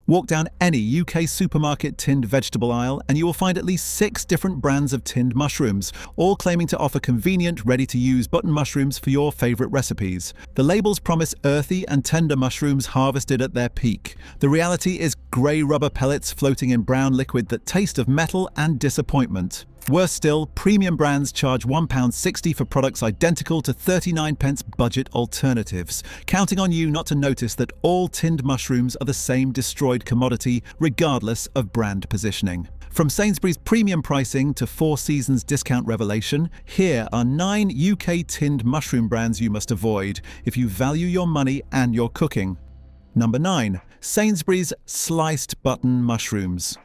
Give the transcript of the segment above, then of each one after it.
Walk down any UK supermarket tinned vegetable aisle and you will find at least 6 different brands of tinned mushrooms, all claiming to offer convenient, ready-to-use button mushrooms for your favourite recipes. The labels promise earthy and tender mushrooms harvested at their peak. The reality is grey rubber pellets floating in brown liquid that taste of metal and disappointment. Worse still, premium brands charge £1.60 for products identical to 39p budget alternatives, counting on you not to notice that all tinned mushrooms are the same destroyed commodity, regardless of brand positioning. From Sainsbury's premium pricing to Four Seasons discount revelation, here are 9 UK tinned mushroom brands you must avoid if you value your money and your cooking. Number 9. Sainsbury's Sliced Button Mushrooms.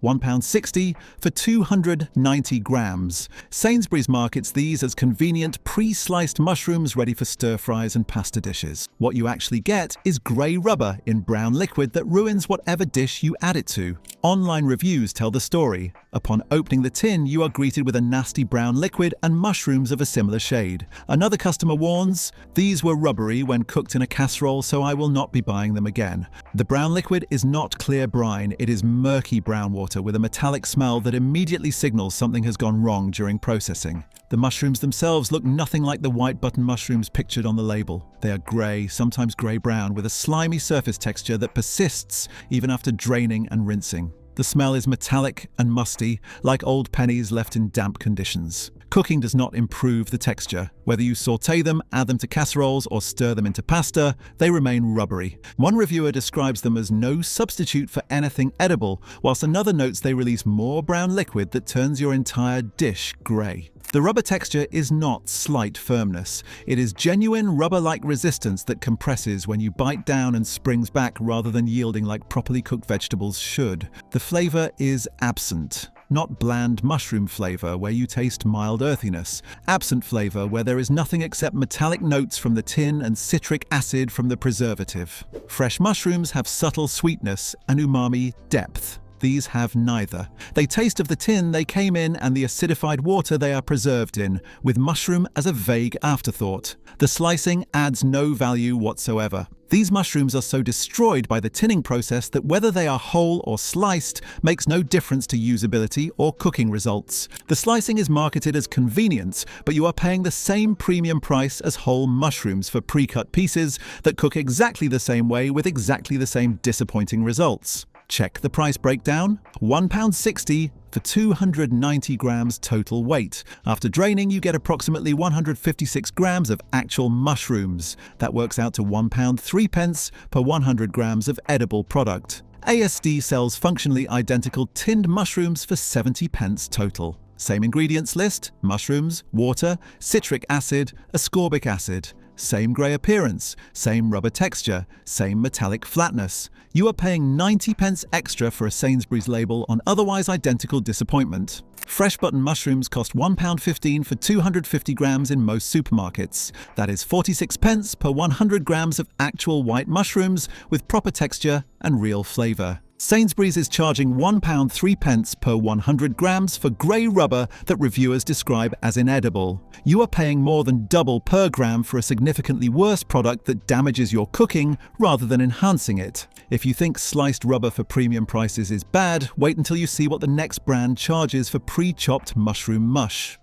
£1.60 for 290 grams. Sainsbury's markets these as convenient pre-sliced mushrooms ready for stir-fries and pasta dishes. What you actually get is grey rubber in brown liquid that ruins whatever dish you add it to. Online reviews tell the story. Upon opening the tin, you are greeted with a nasty brown liquid and mushrooms of a similar shade. Another customer warns, "These were rubbery when cooked in a casserole, so I will not be buying them again." The brown liquid is not clear brine, it is murky brown water with a metallic smell that immediately signals something has gone wrong during processing. The mushrooms themselves look nothing like the white button mushrooms pictured on the label. They are grey, sometimes grey-brown, with a slimy surface texture that persists even after draining and rinsing. The smell is metallic and musty, like old pennies left in damp conditions. Cooking does not improve the texture. Whether you sauté them, add them to casseroles, or stir them into pasta, they remain rubbery. One reviewer describes them as no substitute for anything edible, whilst another notes they release more brown liquid that turns your entire dish grey. The rubber texture is not slight firmness. It is genuine rubber-like resistance that compresses when you bite down and springs back rather than yielding like properly cooked vegetables should. The flavour is absent. Not bland mushroom flavour where you taste mild earthiness. Absent flavour where there is nothing except metallic notes from the tin and citric acid from the preservative. Fresh mushrooms have subtle sweetness and umami depth. These have neither. They taste of the tin they came in and the acidified water they are preserved in, with mushroom as a vague afterthought. The slicing adds no value whatsoever. These mushrooms are so destroyed by the tinning process that whether they are whole or sliced makes no difference to usability or cooking results. The slicing is marketed as convenience, but you are paying the same premium price as whole mushrooms for pre-cut pieces that cook exactly the same way with exactly the same disappointing results. Check the price breakdown. £1.60 for 290 grams total weight. After draining, you get approximately 156 grams of actual mushrooms. That works out to £1.03 per 100 grams of edible product. ASD sells functionally identical tinned mushrooms for 70p total. Same ingredients list: mushrooms, water, citric acid, ascorbic acid. Same grey appearance, same rubber texture, same metallic flatness. You are paying 90p extra for a Sainsbury's label on otherwise identical disappointment. Fresh button mushrooms cost £1.15 for 250 grams in most supermarkets. That is 46p per 100 grams of actual white mushrooms with proper texture and real flavour. Sainsbury's is charging £1.03 per 100 grams for grey rubber that reviewers describe as inedible. You are paying more than double per gram for a significantly worse product that damages your cooking rather than enhancing it. If you think sliced rubber for premium prices is bad, wait until you see what the next brand charges for pre-chopped mushroom mush.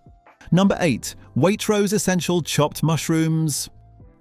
Number 8. Waitrose Essential Chopped Mushrooms.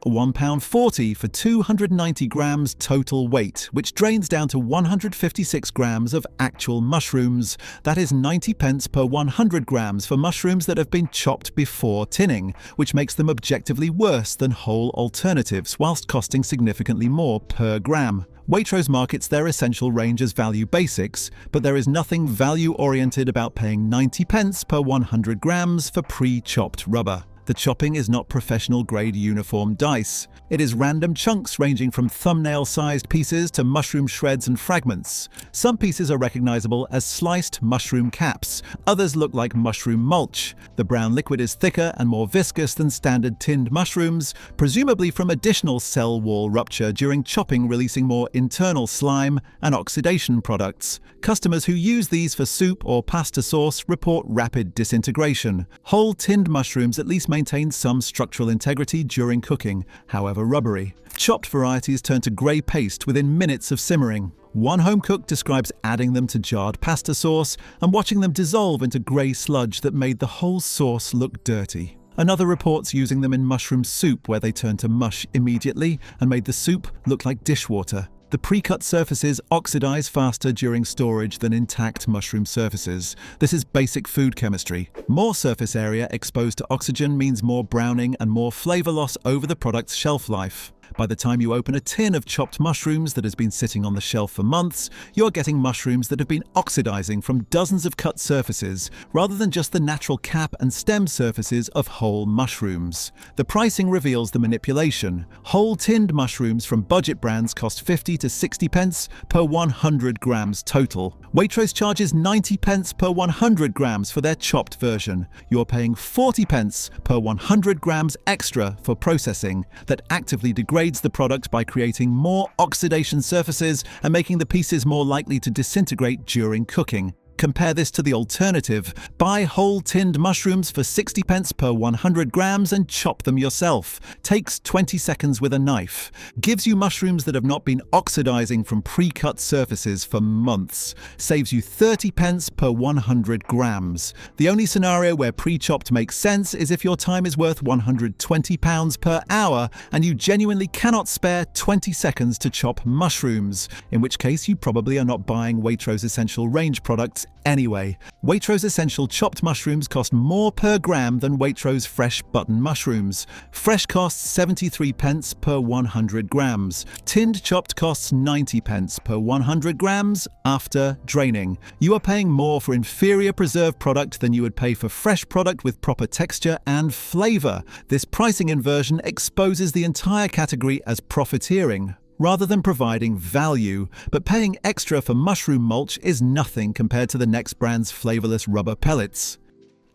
£1.40 for 290 grams total weight, which drains down to 156 grams of actual mushrooms. That is 90p per 100 grams for mushrooms that have been chopped before tinning, which makes them objectively worse than whole alternatives, whilst costing significantly more per gram. Waitrose markets their essential range as value basics, but there is nothing value-oriented about paying 90p per 100 grams for pre-chopped rubber. The chopping is not professional-grade uniform dice. It is random chunks ranging from thumbnail-sized pieces to mushroom shreds and fragments. Some pieces are recognizable as sliced mushroom caps. Others look like mushroom mulch. The brown liquid is thicker and more viscous than standard tinned mushrooms, presumably from additional cell wall rupture during chopping, releasing more internal slime and oxidation products. Customers who use these for soup or pasta sauce report rapid disintegration. Whole tinned mushrooms at least maintain some structural integrity during cooking, however rubbery. Chopped varieties turn to grey paste within minutes of simmering. One home cook describes adding them to jarred pasta sauce and watching them dissolve into grey sludge that made the whole sauce look dirty. Another reports using them in mushroom soup where they turned to mush immediately and made the soup look like dishwater. The pre-cut surfaces oxidize faster during storage than intact mushroom surfaces. This is basic food chemistry. More surface area exposed to oxygen means more browning and more flavor loss over the product's shelf life. By the time you open a tin of chopped mushrooms that has been sitting on the shelf for months, you're getting mushrooms that have been oxidizing from dozens of cut surfaces, rather than just the natural cap and stem surfaces of whole mushrooms. The pricing reveals the manipulation. Whole tinned mushrooms from budget brands cost 50 to 60 pence per 100 grams total. Waitrose charges 90 pence per 100 grams for their chopped version. You're paying 40 pence per 100 grams extra for processing that actively degrades the product by creating more oxidation surfaces and making the pieces more likely to disintegrate during cooking. Compare this to the alternative. Buy whole tinned mushrooms for 60 pence per 100 grams and chop them yourself. Takes 20 seconds with a knife. Gives you mushrooms that have not been oxidizing from pre-cut surfaces for months. Saves you 30 pence per 100 grams. The only scenario where pre-chopped makes sense is if your time is worth £120 per hour and you genuinely cannot spare 20 seconds to chop mushrooms, in which case you probably are not buying Waitrose Essential range products anyway. Waitrose Essential chopped mushrooms cost more per gram than Waitrose fresh button mushrooms. Fresh costs 73 pence per 100 grams. Tinned chopped costs 90 pence per 100 grams after draining. You are paying more for inferior preserved product than you would pay for fresh product with proper texture and flavor. This pricing inversion exposes the entire category as profiteering rather than providing value, but paying extra for mushroom mulch is nothing compared to the next brand's flavorless rubber pellets.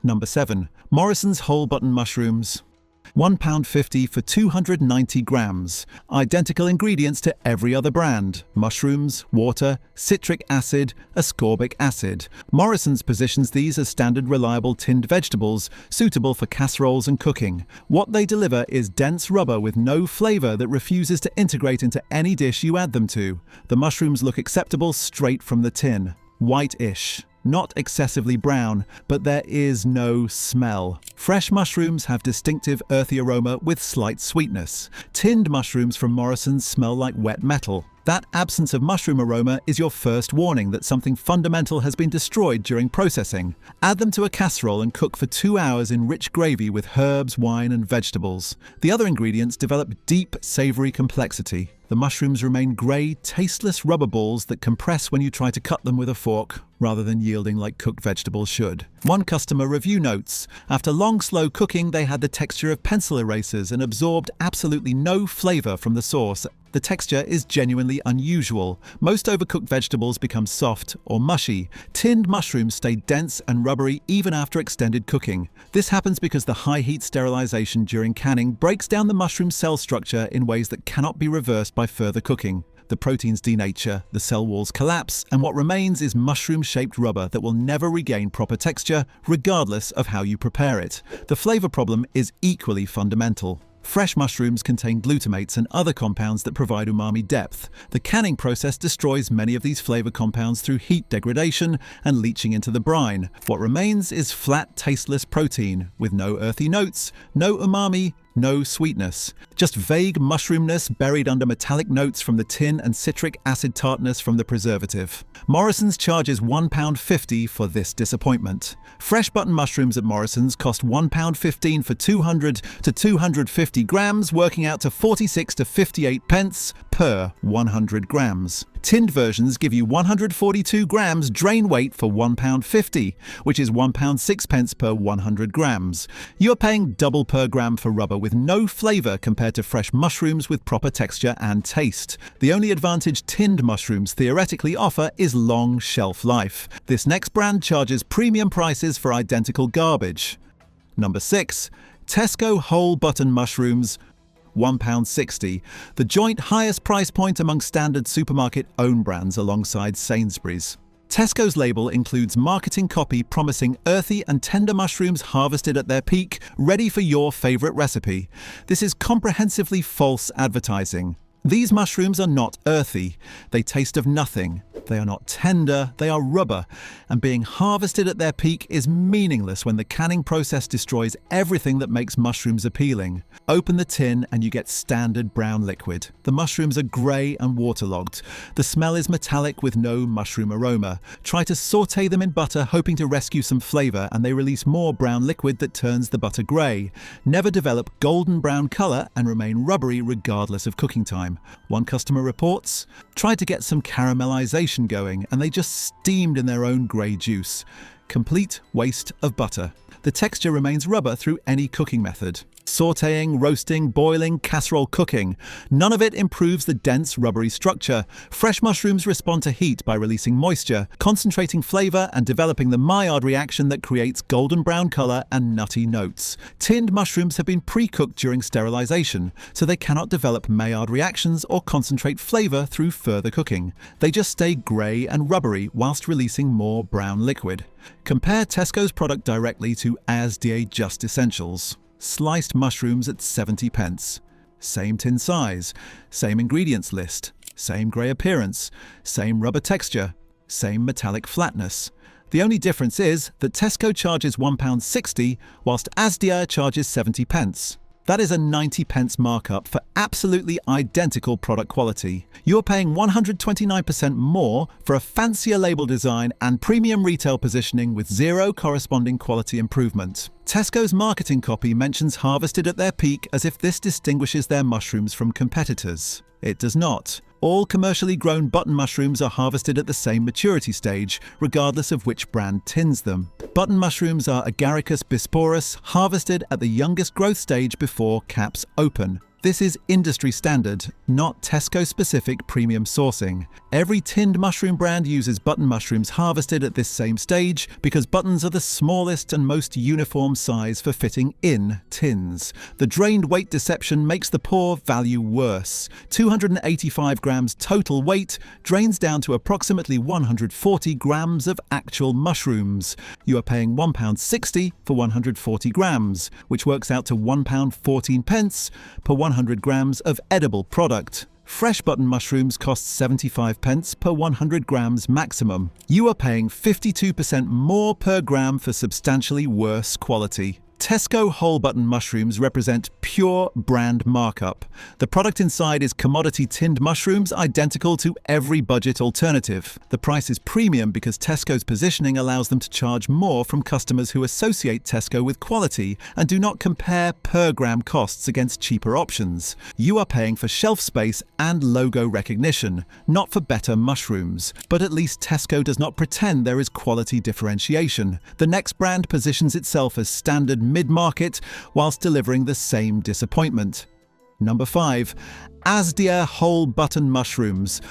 Number 7. Morrisons whole button mushrooms. £1.50 for 290 grams. Identical ingredients to every other brand. Mushrooms, water, citric acid, ascorbic acid. Morrisons positions these as standard reliable tinned vegetables, suitable for casseroles and cooking. What they deliver is dense rubber with no flavour that refuses to integrate into any dish you add them to. The mushrooms look acceptable straight from the tin. White-ish. Not excessively brown, but there is no smell. Fresh mushrooms have distinctive earthy aroma with slight sweetness. Tinned mushrooms from Morrisons smell like wet metal. That absence of mushroom aroma is your first warning that something fundamental has been destroyed during processing. Add them to a casserole and cook for 2 hours in rich gravy with herbs, wine, and vegetables. The other ingredients develop deep, savoury complexity. The mushrooms remain grey, tasteless rubber balls that compress when you try to cut them with a fork, rather than yielding like cooked vegetables should. One customer review notes, after long slow cooking they had the texture of pencil erasers and absorbed absolutely no flavour from the sauce. The texture is genuinely unusual. Most overcooked vegetables become soft or mushy. Tinned mushrooms stay dense and rubbery even after extended cooking. This happens because the high heat sterilisation during canning breaks down the mushroom cell structure in ways that cannot be reversed by further cooking. The proteins denature, the cell walls collapse, and what remains is mushroom-shaped rubber that will never regain proper texture, regardless of how you prepare it. The flavour problem is equally fundamental. Fresh mushrooms contain glutamates and other compounds that provide umami depth. The canning process destroys many of these flavor compounds through heat degradation and leaching into the brine. What remains is flat, tasteless protein, with no earthy notes, no umami, no sweetness. Just vague mushroomness buried under metallic notes from the tin and citric acid tartness from the preservative. Morrisons charges £1.50 for this disappointment. Fresh button mushrooms at Morrisons cost £1.15 for 200 to 250 grams, working out to 46 to 58 pence per 100 grams. Tinned versions give you 142 grams drain weight for £1.50, which is £1.06 per 100 grams. You're paying double per gram for rubber with no flavour compared to fresh mushrooms with proper texture and taste. The only advantage tinned mushrooms theoretically offer is long shelf life. This next brand charges premium prices for identical garbage. Number 6. Tesco whole button mushrooms, £1.60, the joint highest price point among standard supermarket own brands alongside Sainsbury's. Tesco's label includes marketing copy promising earthy and tender mushrooms harvested at their peak, ready for your favourite recipe. This is comprehensively false advertising. These mushrooms are not earthy. They taste of nothing. They are not tender, they are rubber, and being harvested at their peak is meaningless when the canning process destroys everything that makes mushrooms appealing. Open the tin and you get standard brown liquid. The mushrooms are grey and waterlogged. The smell is metallic with no mushroom aroma. Try to saute them in butter hoping to rescue some flavour, and they release more brown liquid that turns the butter grey. Never develop golden brown colour and remain rubbery regardless of cooking time. One customer reports, tried to get some caramelization going and they just steamed in their own grey juice. Complete waste of butter. The texture remains rubber through any cooking method. Sautéing, roasting, boiling, casserole cooking. None of it improves the dense, rubbery structure. Fresh mushrooms respond to heat by releasing moisture, concentrating flavour and developing the Maillard reaction that creates golden brown colour and nutty notes. Tinned mushrooms have been pre-cooked during sterilisation, so they cannot develop Maillard reactions or concentrate flavour through further cooking. They just stay grey and rubbery whilst releasing more brown liquid. Compare Tesco's product directly to Asda Just Essentials. Sliced mushrooms at 70 pence. Same tin size, same ingredients list, same grey appearance, same rubber texture, same metallic flatness. The only difference is that Tesco charges £1.60 whilst Asda charges 70 pence. That is a 90 pence markup for absolutely identical product quality. You're paying 129% more for a fancier label design and premium retail positioning with zero corresponding quality improvement. Tesco's marketing copy mentions harvested at their peak as if this distinguishes their mushrooms from competitors. It does not. All commercially grown button mushrooms are harvested at the same maturity stage, regardless of which brand tins them. Button mushrooms are Agaricus bisporus, harvested at the youngest growth stage before caps open. This is industry standard, not Tesco-specific premium sourcing. Every tinned mushroom brand uses button mushrooms harvested at this same stage because buttons are the smallest and most uniform size for fitting in tins. The drained weight deception makes the poor value worse. 285 grams total weight drains down to approximately 140 grams of actual mushrooms. You are paying £1.60 for 140 grams, which works out to £1.14 per 100 grams of edible product. Fresh button mushrooms cost 75 pence per 100 grams maximum. You are paying 52% more per gram for substantially worse quality. Tesco whole button mushrooms represent pure brand markup. The product inside is commodity tinned mushrooms identical to every budget alternative. The price is premium because Tesco's positioning allows them to charge more from customers who associate Tesco with quality and do not compare per gram costs against cheaper options. You are paying for shelf space and logo recognition, not for better mushrooms. But at least Tesco does not pretend there is quality differentiation. The next brand positions itself as standard mid-market whilst delivering the same disappointment. Number 5. Asda whole button mushrooms.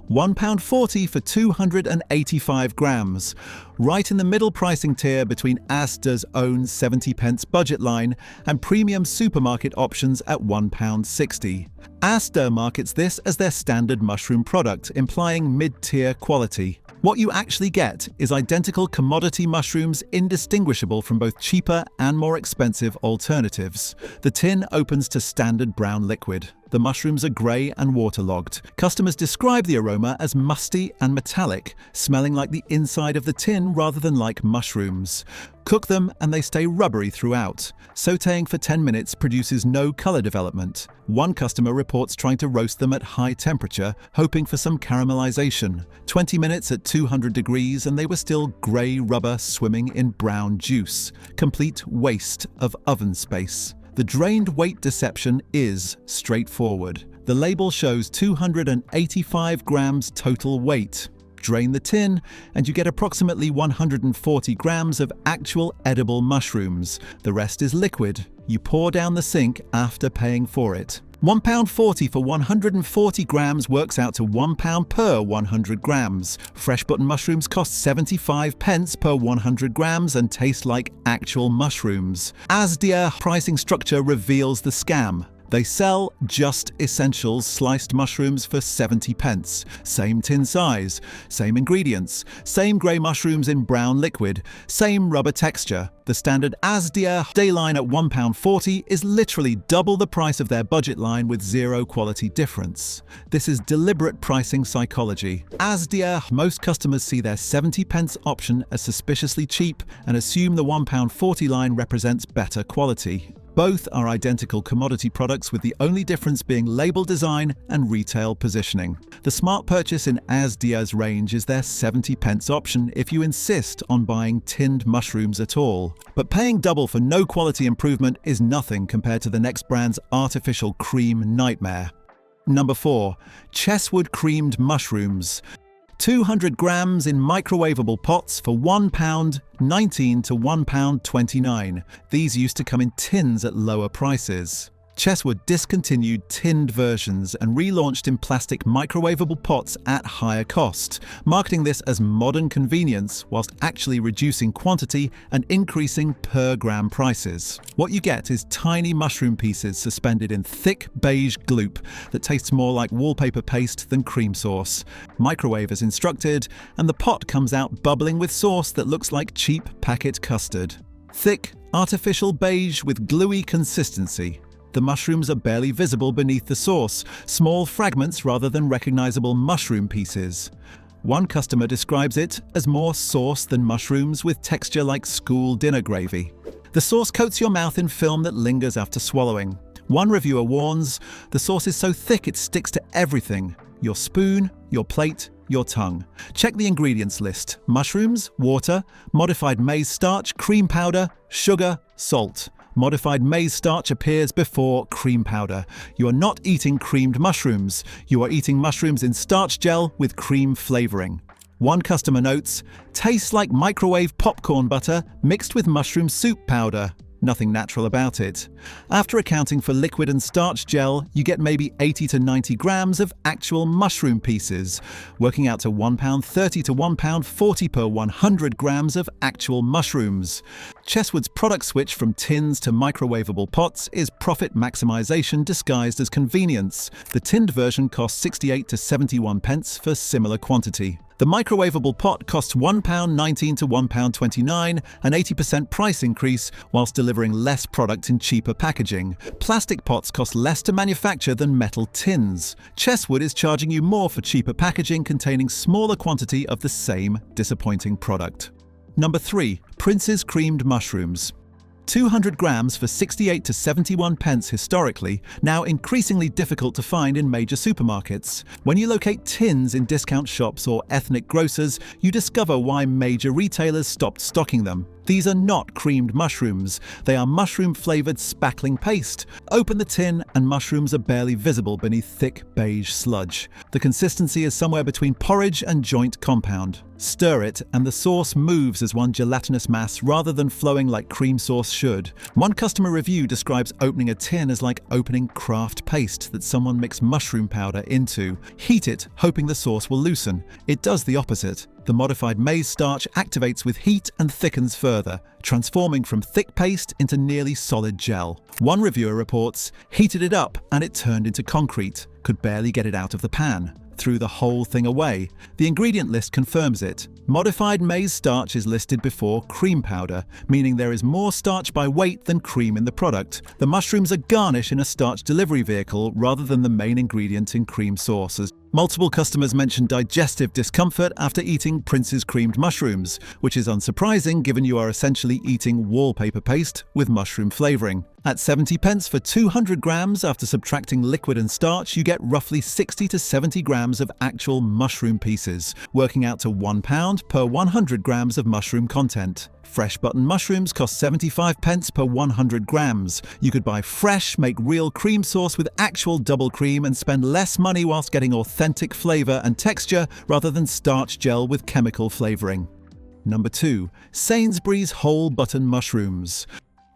£1.40 for 285 grams. Right in the middle pricing tier between Asda's own 70 pence budget line and premium supermarket options at £1.60. Asda markets this as their standard mushroom product, implying mid-tier quality. What you actually get is identical commodity mushrooms indistinguishable from both cheaper and more expensive alternatives. The tin opens to standard brown liquid. The mushrooms are grey and waterlogged. Customers describe the aroma as musty and metallic, smelling like the inside of the tin rather than like mushrooms. Cook them and they stay rubbery throughout. Sautéing for 10 minutes produces no colour development. One customer reports trying to roast them at high temperature, hoping for some caramelization. 20 minutes at 200 degrees and they were still grey rubber swimming in brown juice. Complete waste of oven space. The drained weight deception is straightforward. The label shows 285 grams total weight. Drain the tin and you get approximately 140 grams of actual edible mushrooms. The rest is liquid. You pour down the sink after paying for it. £1.40 for 140 grams works out to £1 per 100 grams. Fresh button mushrooms cost 75 pence per 100 grams and taste like actual mushrooms. Asda pricing structure reveals the scam. They sell Just Essentials sliced mushrooms for 70 pence. Same tin size, same ingredients, same grey mushrooms in brown liquid, same rubber texture. The standard Asda day line at £1.40 is literally double the price of their budget line with zero quality difference. This is deliberate pricing psychology. Asda, most customers see their 70 pence option as suspiciously cheap and assume the £1.40 line represents better quality. Both are identical commodity products with the only difference being label design and retail positioning. The smart purchase in Asda's range is their 70 pence option if you insist on buying tinned mushrooms at all. But paying double for no quality improvement is nothing compared to the next brand's artificial cream nightmare. Number 4. Chesswood creamed mushrooms. 200 grams in microwavable pots for £1.19 to £1.29. These used to come in tins at lower prices. Chesswood discontinued tinned versions and relaunched in plastic microwavable pots at higher cost, marketing this as modern convenience whilst actually reducing quantity and increasing per gram prices. What you get is tiny mushroom pieces suspended in thick beige gloop that tastes more like wallpaper paste than cream sauce. Microwave as instructed, and the pot comes out bubbling with sauce that looks like cheap packet custard. Thick, artificial beige with gluey consistency. The mushrooms are barely visible beneath the sauce, small fragments rather than recognizable mushroom pieces. One customer describes it as more sauce than mushrooms with texture like school dinner gravy. The sauce coats your mouth in film that lingers after swallowing. One reviewer warns, the sauce is so thick it sticks to everything: your spoon, your plate, your tongue. Check the ingredients list: mushrooms, water, modified maize starch, cream powder, sugar, salt. Modified maize starch appears before cream powder. You are not eating creamed mushrooms. You are eating mushrooms in starch gel with cream flavoring. One customer notes, tastes like microwave popcorn butter mixed with mushroom soup powder. Nothing natural about it. After accounting for liquid and starch gel, you get maybe 80 to 90 grams of actual mushroom pieces, working out to £1.30 to £1.40 per 100 grams of actual mushrooms. Chesswood's product switch from tins to microwavable pots is profit maximization disguised as convenience. The tinned version costs 68 to 71 pence for similar quantity. The microwavable pot costs £1.19 to £1.29, an 80% price increase, whilst delivering less product in cheaper packaging. Plastic pots cost less to manufacture than metal tins. Chesswood is charging you more for cheaper packaging containing smaller quantity of the same disappointing product. Number 3. Prince's creamed mushrooms. 200 grams for 68 to 71 pence historically, now increasingly difficult to find in major supermarkets. When you locate tins in discount shops or ethnic grocers, you discover why major retailers stopped stocking them. These are not creamed mushrooms. They are mushroom-flavoured spackling paste. Open the tin and mushrooms are barely visible beneath thick beige sludge. The consistency is somewhere between porridge and joint compound. Stir it and the sauce moves as one gelatinous mass rather than flowing like cream sauce should. One customer review describes opening a tin as like opening craft paste that someone mixed mushroom powder into. Heat it, hoping the sauce will loosen. It does the opposite. The modified maize starch activates with heat and thickens further, transforming from thick paste into nearly solid gel. One reviewer reports, heated it up and it turned into concrete, could barely get it out of the pan. Threw the whole thing away. The ingredient list confirms it. Modified maize starch is listed before cream powder, meaning there is more starch by weight than cream in the product. The mushrooms are garnish in a starch delivery vehicle rather than the main ingredient in cream sauces. Multiple customers mentioned digestive discomfort after eating Prince's creamed mushrooms, which is unsurprising given you are essentially eating wallpaper paste with mushroom flavouring. At 70 pence for 200 grams, after subtracting liquid and starch, you get roughly 60 to 70 grams of actual mushroom pieces, working out to £1 per 100 grams of mushroom content. Fresh button mushrooms cost 75 pence per 100 grams. You could buy fresh, make real cream sauce with actual double cream and spend less money whilst getting authentic flavour and texture rather than starch gel with chemical flavouring. Number 2. Sainsbury's whole button mushrooms.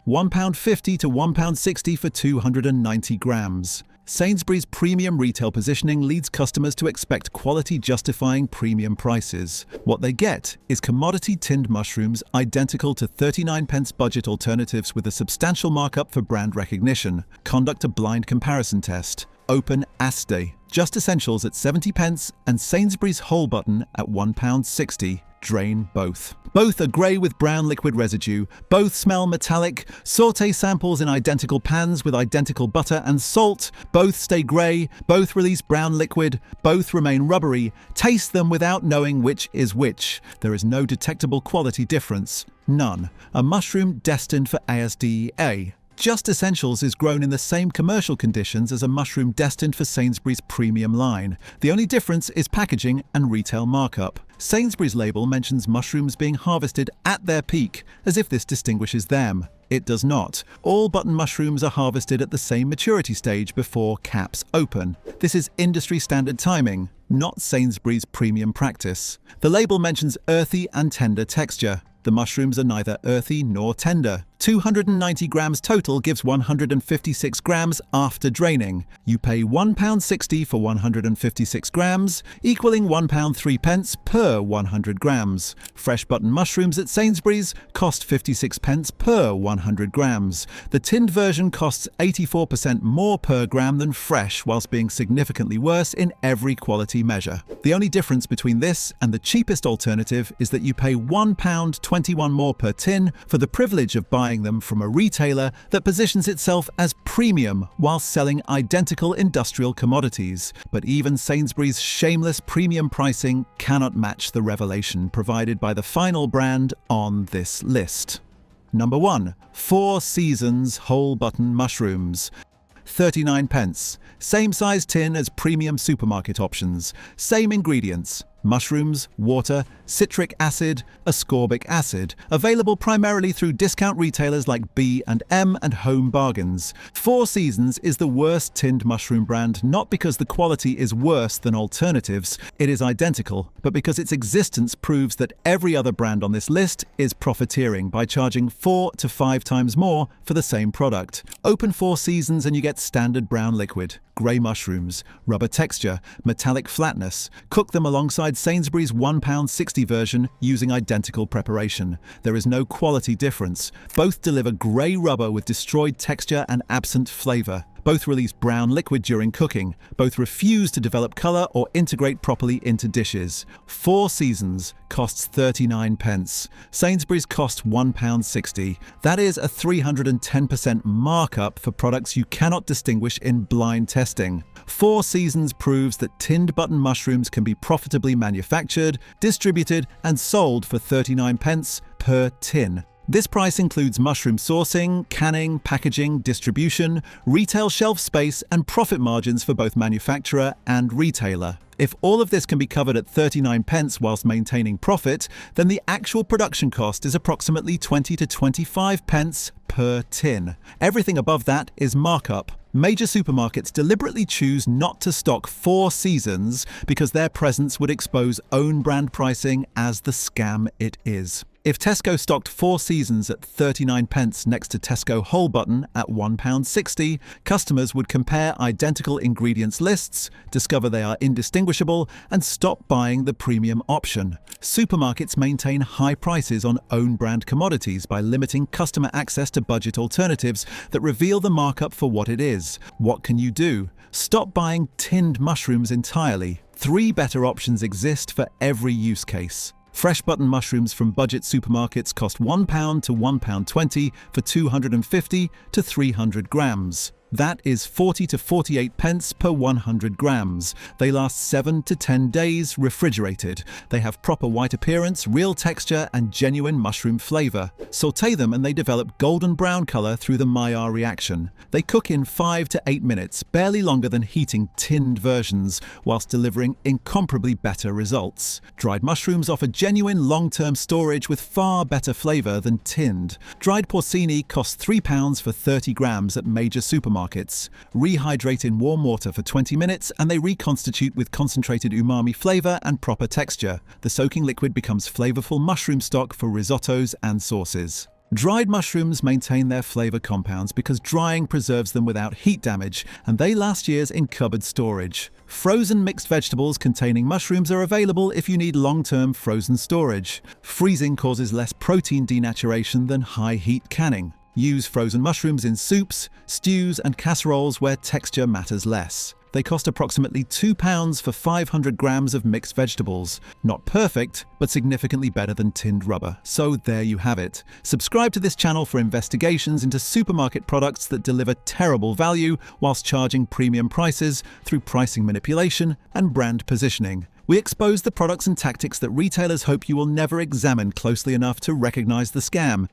£1.50 to £1.60 for 290 grams. Sainsbury's premium retail positioning leads customers to expect quality justifying premium prices. What they get is commodity tinned mushrooms identical to 39p budget alternatives with a substantial markup for brand recognition. Conduct a blind comparison test. Open Asda, Just Essentials at 70p and Sainsbury's Whole Button at £1.60. Drain both. Both are grey with brown liquid residue. Both smell metallic. Sauté samples in identical pans with identical butter and salt. Both stay grey. Both release brown liquid. Both remain rubbery. Taste them without knowing which is which. There is no detectable quality difference. None. A mushroom destined for ASDA. Just Essentials is grown in the same commercial conditions as a mushroom destined for Sainsbury's premium line. The only difference is packaging and retail markup. Sainsbury's label mentions mushrooms being harvested at their peak, as if this distinguishes them. It does not. All button mushrooms are harvested at the same maturity stage before caps open. This is industry standard timing, not Sainsbury's premium practice. The label mentions earthy and tender texture. The mushrooms are neither earthy nor tender. 290 grams total gives 156 grams after draining. You pay £1.60 for 156 grams, equaling £1.03 per 100 grams. Fresh button mushrooms at Sainsbury's cost 56p per 100 grams. The tinned version costs 84% more per gram than fresh, whilst being significantly worse in every quality measure. The only difference between this and the cheapest alternative is that you pay £1.21 more per tin for the privilege of buying them from a retailer that positions itself as premium while selling identical industrial commodities. But even Sainsbury's shameless premium pricing cannot match the revelation provided by the final brand on this list. Number 1. Four Seasons Whole Button Mushrooms. 39p. Same size tin as premium supermarket options. Same ingredients. Mushrooms, water, citric acid, ascorbic acid. Available primarily through discount retailers like B&M and Home Bargains. Four Seasons is the worst tinned mushroom brand not because the quality is worse than alternatives, it is identical, but because its existence proves that every other brand on this list is profiteering by charging 4 to 5 times more for the same product. Open Four Seasons and you get standard brown liquid, grey mushrooms, rubber texture, metallic flatness. Cook them alongside Sainsbury's £1.60 version using identical preparation. There is no quality difference. Both deliver grey rubber with destroyed texture and absent flavour. Both release brown liquid during cooking. Both refuse to develop colour or integrate properly into dishes. Four Seasons costs 39p. Sainsbury's cost £1.60. That is a 310% markup for products you cannot distinguish in blind testing. Four Seasons proves that tinned button mushrooms can be profitably manufactured, distributed and sold for 39p per tin. This price includes mushroom sourcing, canning, packaging, distribution, retail shelf space, and profit margins for both manufacturer and retailer. If all of this can be covered at 39p whilst maintaining profit, then the actual production cost is approximately 20 to 25p per tin. Everything above that is markup. Major supermarkets deliberately choose not to stock Four Seasons because their presence would expose own brand pricing as the scam it is. If Tesco stocked Four Seasons at 39p next to Tesco Whole Button at £1.60, customers would compare identical ingredients lists, discover they are indistinguishable, and stop buying the premium option. Supermarkets maintain high prices on own brand commodities by limiting customer access to budget alternatives that reveal the markup for what it is. What can you do? Stop buying tinned mushrooms entirely. 3 better options exist for every use case. Fresh button mushrooms from budget supermarkets cost £1 to £1.20 for 250 to 300 grams. That is 40 to 48p per 100 grams. They last 7 to 10 days refrigerated. They have proper white appearance, real texture, and genuine mushroom flavour. Sauté them and they develop golden brown colour through the Maillard reaction. They cook in 5 to 8 minutes, barely longer than heating tinned versions, whilst delivering incomparably better results. Dried mushrooms offer genuine long-term storage with far better flavour than tinned. Dried porcini costs £3 for 30 grams at major supermarkets. Rehydrate in warm water for 20 minutes and they reconstitute with concentrated umami flavour and proper texture. The soaking liquid becomes flavourful mushroom stock for risottos and sauces. Dried mushrooms maintain their flavor compounds because drying preserves them without heat damage, and they last years in cupboard storage. Frozen mixed vegetables containing mushrooms are available if you need long-term frozen storage. Freezing causes less protein denaturation than high-heat canning. Use frozen mushrooms in soups, stews, and casseroles where texture matters less. They cost approximately £2 for 500 grams of mixed vegetables. Not perfect, but significantly better than tinned rubber. So there you have it. Subscribe to this channel for investigations into supermarket products that deliver terrible value whilst charging premium prices through pricing manipulation and brand positioning. We expose the products and tactics that retailers hope you will never examine closely enough to recognize the scam.